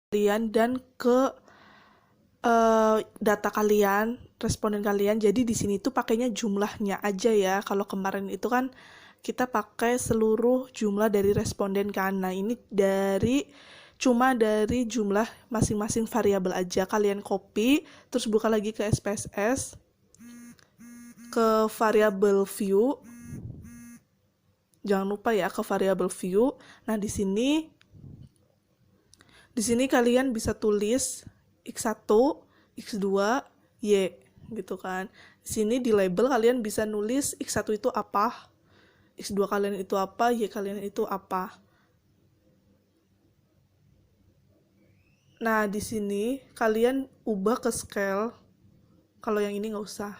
kalian dan ke data kalian, responden kalian. Jadi di sini tuh pakainya jumlahnya aja ya. Kalau kemarin itu kan kita pakai seluruh jumlah dari responden kan. Nah, ini cuma dari jumlah masing-masing variabel aja. Kalian copy, terus buka lagi ke SPSS, ke variabel view. Jangan lupa ya ke variabel view. Nah, di sini kalian bisa tulis x1, x2, y gitu kan. Di sini di label kalian bisa nulis x1 itu apa, x2 kalian itu apa, y kalian itu apa. Nah, di sini kalian ubah ke scale. Kalau yang ini nggak usah.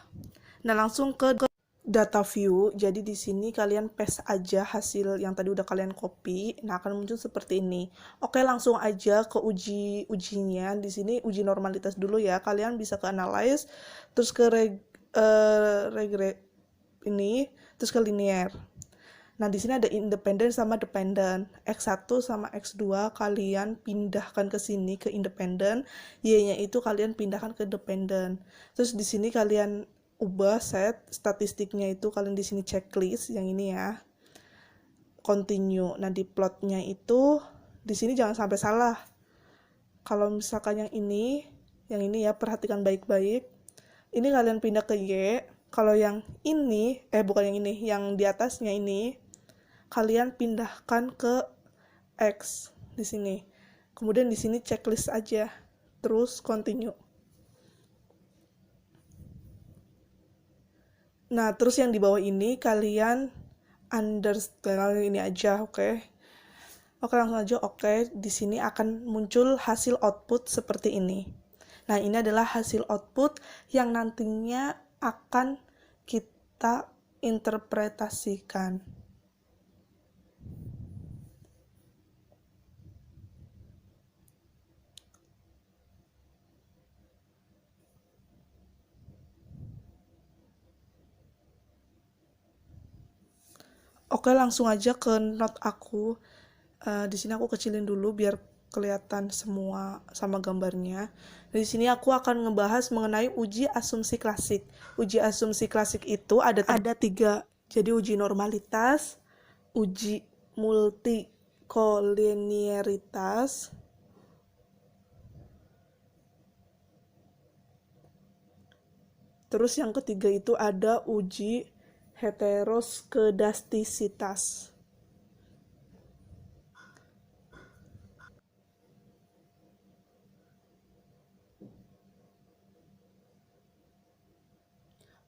Nah, langsung ke data view. Jadi di sini kalian paste aja hasil yang tadi udah kalian copy. Nah, akan muncul seperti ini. Oke, langsung aja ke ujinya. Di sini uji normalitas dulu ya. Kalian bisa ke analyze, terus ke ini, terus ke linear. Nah, di sini ada independen sama dependent. X1 sama X2 kalian pindahkan ke sini ke independen, Y-nya itu kalian pindahkan ke dependent. Terus di sini kalian ubah set statistiknya itu kalian di sini checklist yang ini ya. Continue. Nah, di plotnya itu di sini jangan sampai salah. Kalau misalkan yang ini ya perhatikan baik-baik. Ini kalian pindah ke Y. Kalau yang ini, bukan yang ini, yang di atasnya ini kalian pindahkan ke X di sini. Kemudian di sini checklist aja. Terus continue. Nah, terus yang di bawah ini kalian underscore ini aja, oke. Oke, langsung aja oke. Di sini akan muncul hasil output seperti ini. Nah, ini adalah hasil output yang nantinya akan kita interpretasikan. Oke, langsung aja ke note aku. Di sini aku kecilin dulu biar kelihatan semua sama gambarnya. Di sini aku akan ngebahas mengenai uji asumsi klasik. Uji asumsi klasik itu ada 3. Jadi uji normalitas, uji multikolinearitas, terus yang ketiga itu ada uji heteroskedastisitas.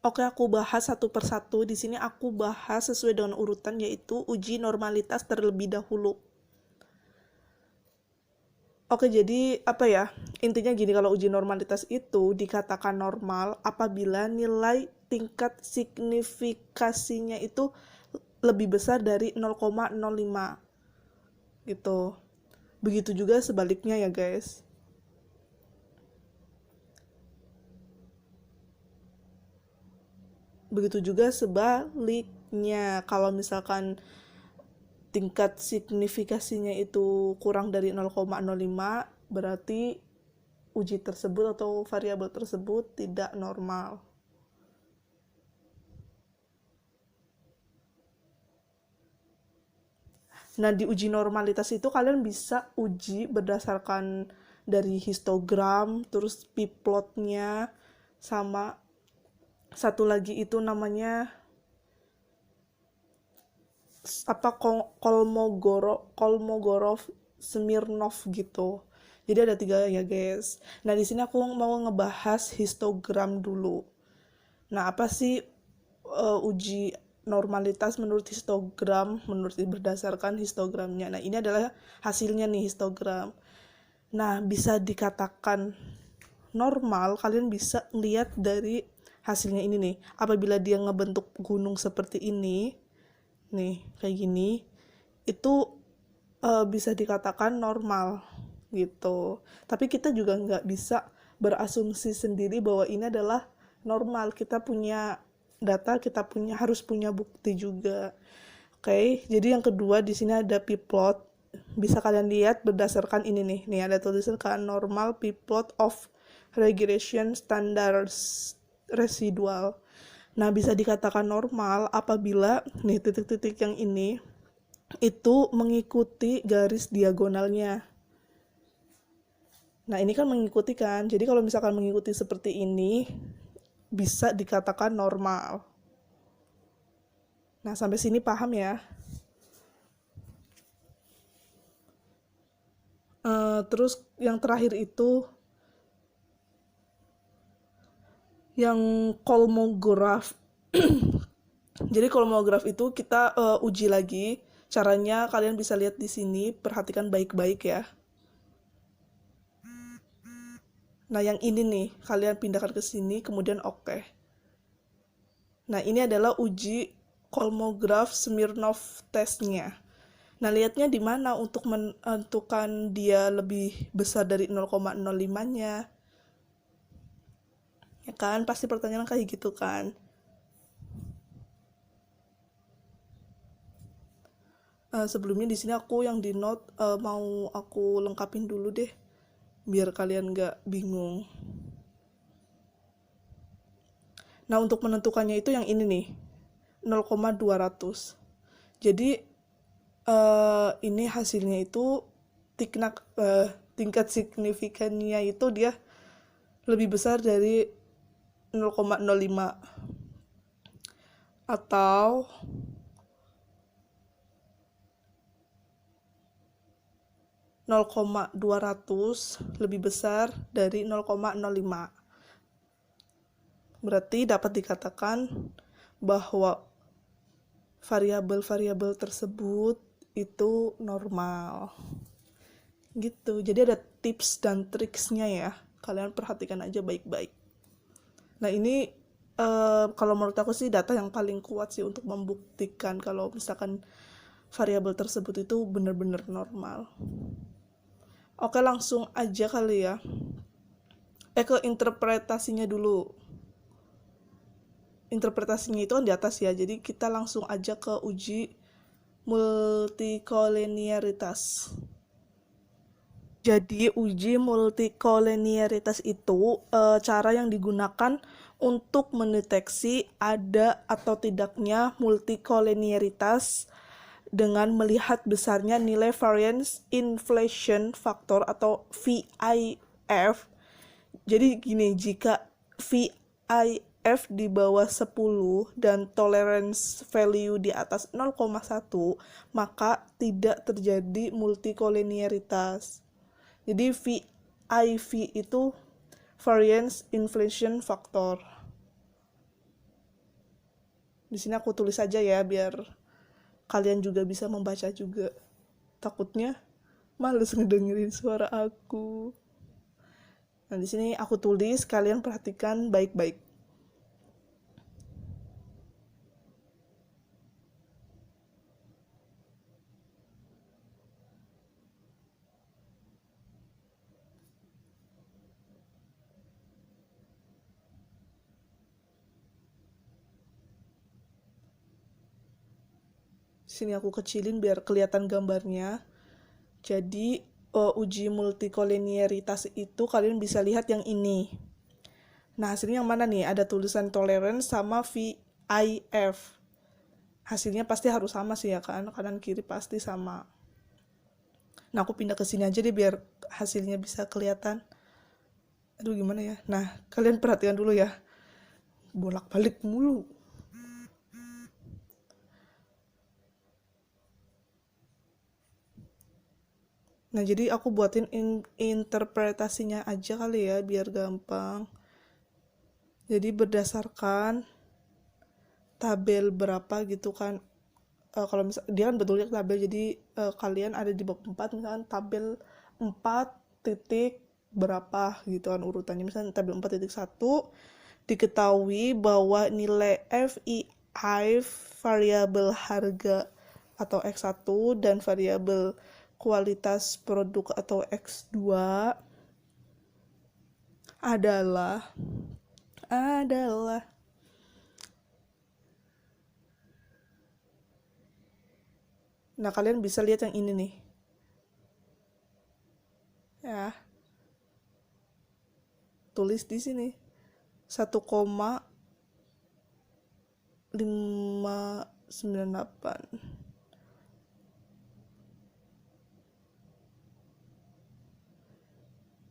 Oke, aku bahas satu persatu. Di sini aku bahas sesuai dengan urutan, yaitu uji normalitas terlebih dahulu. Oke, jadi apa ya? Intinya gini, kalau uji normalitas itu dikatakan normal apabila nilai tingkat signifikasinya itu lebih besar dari 0,05 gitu. Begitu juga sebaliknya ya, guys. Begitu juga sebaliknya, kalau misalkan tingkat signifikasinya itu kurang dari 0,05, berarti uji tersebut atau variabel tersebut tidak normal. Nah, di uji normalitas itu kalian bisa uji berdasarkan dari histogram, terus p-plotnya, sama satu lagi itu namanya apa, Kolmogorov Smirnov gitu. Jadi ada 3 ya, guys. Nah, di sini aku mau ngebahas histogram dulu. Nah, apa sih uji normalitas menurut histogram, berdasarkan histogramnya. Nah, ini adalah hasilnya nih, histogram. Nah, bisa dikatakan normal, kalian bisa lihat dari hasilnya ini nih. Apabila dia ngebentuk gunung seperti ini, nih kayak gini, itu bisa dikatakan normal gitu. Tapi kita juga nggak bisa berasumsi sendiri bahwa ini adalah normal. Kita punya data, harus punya bukti juga. Oke, jadi yang kedua di sini ada p-plot. bisa kalian lihat berdasarkan ini nih ada tulisan kan normal p-plot of regression standards residual. Nah, bisa dikatakan normal apabila nih titik-titik yang ini itu mengikuti garis diagonalnya. Nah, ini kan mengikuti kan. Jadi kalau misalkan mengikuti seperti ini bisa dikatakan normal. Nah, sampai sini paham ya? Terus yang terakhir itu yang kolmograf. Jadi kolmograf itu kita uji lagi. Caranya kalian bisa lihat di sini, perhatikan baik-baik ya. Nah, yang ini nih, kalian pindahkan ke sini, kemudian oke. Nah, ini adalah uji kolmograf Smirnov testnya. Nah, lihatnya di mana untuk menentukan dia lebih besar dari 0,05-nya. Ya kan, pasti pertanyaan kayak gitu kan. Sebelumnya di sini aku yang di note mau aku lengkapin dulu deh, biar kalian nggak bingung. Nah, untuk menentukannya itu yang ini nih, 0,200. Jadi ini hasilnya itu tingkat signifikannya itu dia lebih besar dari 0,05 atau 0,200 lebih besar dari 0,05. Berarti dapat dikatakan bahwa variabel-variabel tersebut itu normal. Gitu. Jadi ada tips dan triksnya ya. Kalian perhatikan aja baik-baik. Nah, ini kalau menurut aku sih data yang paling kuat sih untuk membuktikan kalau misalkan variabel tersebut itu benar-benar normal. Oke, langsung aja kali ya. Ke interpretasinya dulu. Interpretasinya itu kan di atas ya, jadi kita langsung aja ke uji multikolinearitas. Jadi uji multikolinearitas itu cara yang digunakan untuk mendeteksi ada atau tidaknya multikolinearitas dengan melihat besarnya nilai variance inflation factor atau VIF. Jadi gini, jika VIF di bawah 10 dan tolerance value di atas 0,1, maka tidak terjadi multikolinearitas. Jadi VIV itu variance inflation factor. Di sini aku tulis aja ya biar kalian juga bisa membaca juga. Takutnya males ngedengerin suara aku. Nah, di sini aku tulis, kalian perhatikan baik-baik. Sini aku kecilin biar kelihatan gambarnya. Jadi uji multikolinearitas itu kalian bisa lihat yang ini. Nah, hasilnya yang mana nih? Ada tulisan tolerance sama VIF. Hasilnya pasti harus sama sih ya kan? Kanan kiri pasti sama. Nah, aku pindah ke sini aja deh biar hasilnya bisa kelihatan. Aduh, gimana ya? Nah, kalian perhatikan dulu ya. Bolak-balik mulu. Nah, jadi aku buatin interpretasinya aja kali ya, biar gampang. Jadi berdasarkan tabel berapa gitu kan. Kalau misal dia kan betulnya tabel, jadi kalian ada di bab 4, misalkan tabel 4 titik berapa gitu kan urutannya. Misalnya tabel 4.1 diketahui bahwa nilai FII variabel harga atau X1 dan variabel kualitas produk atau X2 adalah nah, kalian bisa lihat yang ini nih. Ya, tulis di sini 1,598.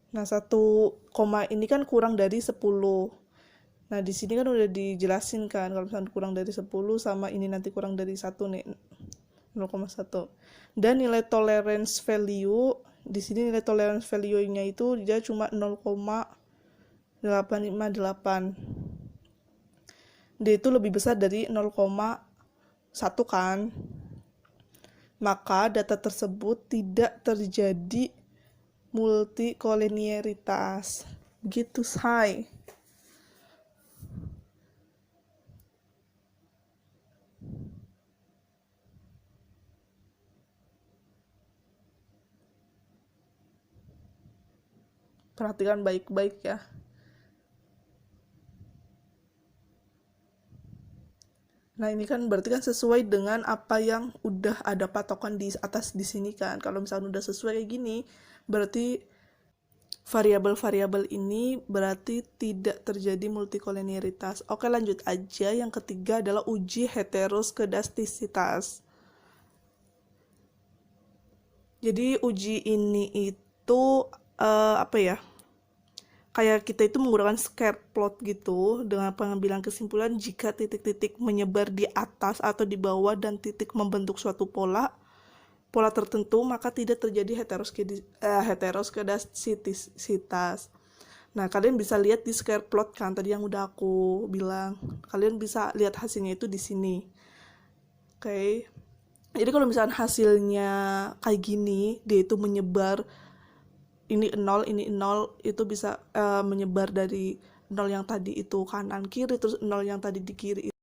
Nah, 1 ini kan kurang dari 10. Nah, di sini kan udah dijelasin kan kalau misalnya kurang dari 10 sama ini nanti kurang dari 1 nih, 0,1. Dan nilai tolerance value, di sini nilai tolerance value-nya itu dia cuma 0,858. Dia itu lebih besar dari 0,1 kan. Maka data tersebut tidak terjadi multikolinearitas. Begitu, say. Perhatikan baik-baik ya. Nah, ini kan berarti kan sesuai dengan apa yang udah ada patokan di atas di sini kan. Kalau misalnya udah sesuai kayak gini, berarti variabel-variabel ini berarti tidak terjadi multikolinearitas. Oke, lanjut aja. Yang ketiga adalah uji heteroskedastisitas. Jadi uji ini itu apa ya? Kayak kita itu menggunakan scatter plot gitu dengan pengambilan kesimpulan jika titik-titik menyebar di atas atau di bawah dan titik membentuk suatu pola tertentu, maka tidak terjadi heteroskedastisitas. Nah, kalian bisa lihat di scatter plot kan tadi yang udah aku bilang. Kalian bisa lihat hasilnya itu di sini. Oke. Jadi kalau misalnya hasilnya kayak gini, dia itu menyebar ini 0, itu bisa menyebar dari 0 yang tadi itu kanan kiri, terus 0 yang tadi di kiri